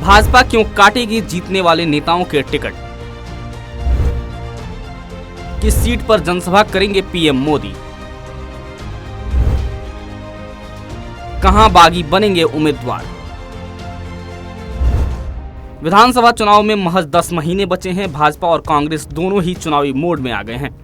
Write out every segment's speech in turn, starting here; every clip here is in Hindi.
भाजपा क्यों काटेगी जीतने वाले नेताओं के टिकट? किस सीट पर जनसभा करेंगे पीएम मोदी? कहां बागी बनेंगे उम्मीदवार? विधानसभा चुनाव में महज 10 महीने बचे हैं। भाजपा और कांग्रेस दोनों ही चुनावी मोड में आ गए हैं।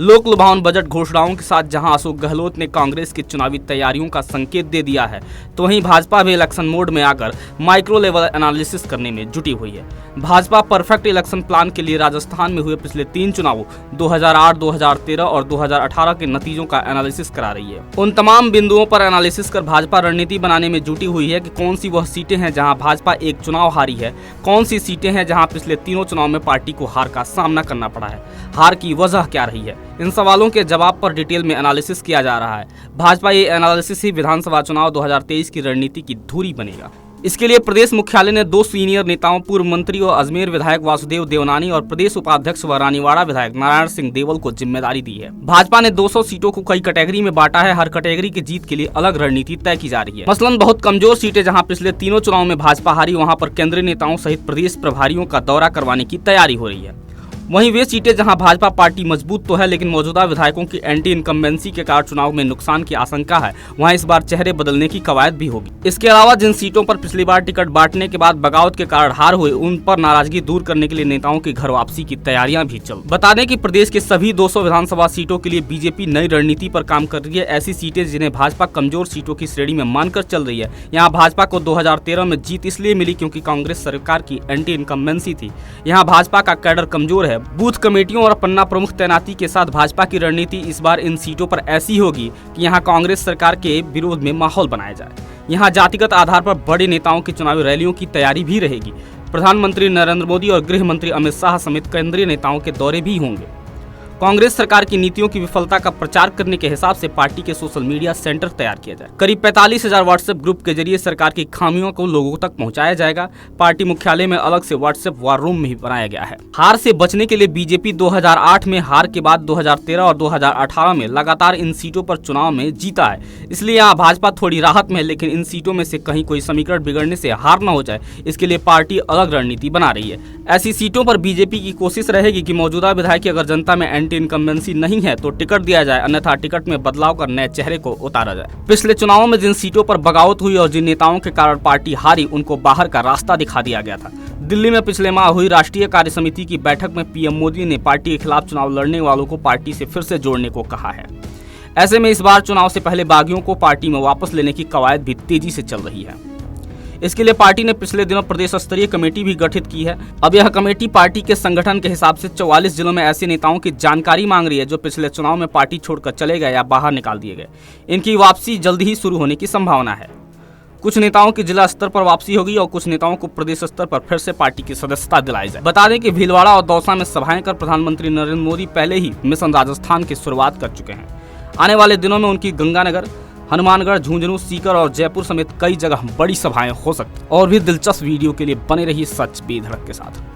लोक लुभावन बजट घोषणाओं के साथ जहां अशोक गहलोत ने कांग्रेस की चुनावी तैयारियों का संकेत दे दिया है, तो वहीं भाजपा भी इलेक्शन मोड में आकर माइक्रो लेवल एनालिसिस करने में जुटी हुई है। भाजपा परफेक्ट इलेक्शन प्लान के लिए राजस्थान में हुए पिछले 3 चुनावों 2008, 2013 और 2018 के नतीजों का एनालिसिस करा रही है। उन तमाम बिंदुओं पर एनालिसिस कर भाजपा रणनीति बनाने में जुटी हुई है कि कौन सी वह सीटें हैं जहां भाजपा एक चुनाव हारी है, कौन सी सीटें हैं जहां पिछले तीनों चुनाव में पार्टी को हार का सामना करना पड़ा है, हार की वजह क्या रही है। इन सवालों के जवाब पर डिटेल में एनालिसिस किया जा रहा है। भाजपा ये एनालिसिस ही विधानसभा चुनाव 2023 की रणनीति की धुरी बनेगा। इसके लिए प्रदेश मुख्यालय ने 2 सीनियर नेताओं, पूर्व मंत्री और अजमेर विधायक वासुदेव देवनानी और प्रदेश उपाध्यक्ष व रानीवाड़ा विधायक नारायण सिंह देवल को जिम्मेदारी दी है। भाजपा ने 200 सीटों को कई कैटेगरी में बांटा है। हर कैटेगरी की जीत के लिए अलग रणनीति तय की जा रही है। मसलन बहुत कमजोर सीटें जहां पिछले तीनों चुनाव में भाजपा हारी, वहां पर केंद्रीय नेताओं सहित प्रदेश प्रभारियों का दौरा करवाने की तैयारी हो रही है। वहीं वे सीटें जहां भाजपा पार्टी मजबूत तो है, लेकिन मौजूदा विधायकों की एंटी इनकम्बेंसी के कारण चुनाव में नुकसान की आशंका है, वहां इस बार चेहरे बदलने की कवायद भी होगी। इसके अलावा जिन सीटों पर पिछली बार टिकट बांटने के बाद बगावत के कारण हार हुए, उन पर नाराजगी दूर करने के लिए नेताओं की घर वापसी की तैयारियां भी चल। बता दें कि प्रदेश के सभी 200 विधानसभा सीटों के लिए बीजेपी नई रणनीति पर काम कर रही है। ऐसी सीटें जिन्हें भाजपा कमजोर सीटों की श्रेणी में मानकर चल रही है। यहाँ भाजपा को 2013 में जीत इसलिए मिली क्योंकि कांग्रेस सरकार की एंटी इनकम्बेंसी थी। यहाँ भाजपा का कैडर कमजोर है। बूथ कमेटियों और पन्ना प्रमुख तैनाती के साथ भाजपा की रणनीति इस बार इन सीटों पर ऐसी होगी कि यहां कांग्रेस सरकार के विरोध में माहौल बनाया जाए। यहां जातिगत आधार पर बड़े नेताओं की चुनावी रैलियों की तैयारी भी रहेगी। प्रधानमंत्री नरेंद्र मोदी और गृह मंत्री अमित शाह समेत केंद्रीय नेताओं के दौरे भी होंगे। कांग्रेस सरकार की नीतियों की विफलता का प्रचार करने के हिसाब से पार्टी के सोशल मीडिया सेंटर तैयार किया जाए। करीब 45,000 व्हाट्सएप ग्रुप के जरिए सरकार की खामियों को लोगों तक पहुंचाया जाएगा। पार्टी मुख्यालय में अलग से व्हाट्सएप वार रूम भी बनाया गया है। हार से बचने के लिए बीजेपी 2008 में हार के बाद 2013 और 2018 में लगातार इन सीटों पर चुनाव में जीता है। इसलिए यहाँ भाजपा थोड़ी राहत में है, लेकिन इन सीटों में से कहीं कोई समीकरण बिगड़ने से हार न हो जाए, इसके लिए पार्टी अलग रणनीति बना रही है। ऐसी सीटों पर बीजेपी की कोशिश रहेगी कि मौजूदा विधायक की अगर जनता में एंटी इनकम्बेंसी नहीं है तो टिकट दिया जाए, अन्यथा टिकट में बदलाव कर नए चेहरे को उतारा जाए। पिछले चुनावों में जिन सीटों पर बगावत हुई और जिन नेताओं के कारण पार्टी हारी, उनको बाहर का रास्ता दिखा दिया गया था। दिल्ली में पिछले माह हुई राष्ट्रीय कार्य समिति की बैठक में पीएम मोदी ने पार्टी के खिलाफ चुनाव लड़ने वालों को पार्टी से फिर से जोड़ने को कहा है। ऐसे में इस बार चुनाव से पहले बागियों को पार्टी में वापस लेने की कवायद भी तेजी से चल रही है। इसके लिए पार्टी ने पिछले दिनों प्रदेश स्तरीय कमेटी भी गठित की है। अब यह कमेटी पार्टी के संगठन के हिसाब से 44 जिलों में ऐसे नेताओं की जानकारी मांग रही है जो पिछले चुनाव में पार्टी छोड़कर चले गए या बाहर निकाल दिए गए। इनकी वापसी जल्द ही शुरू होने की संभावना है। कुछ नेताओं की जिला स्तर पर वापसी होगी और कुछ नेताओं को प्रदेश स्तर पर फिर से पार्टी की सदस्यता दिलाई जाए। बता दें कि भीलवाड़ा और दौसा में सभाएं कर प्रधानमंत्री नरेंद्र मोदी पहले ही मिशन राजस्थान की शुरुआत कर चुके हैं। आने वाले दिनों में उनकी गंगानगर, हनुमानगढ़, झुंझुनू, सीकर और जयपुर समेत कई जगह बड़ी सभाएं हो सकती। और भी दिलचस्प वीडियो के लिए बने रहिए सच बे धड़क के साथ।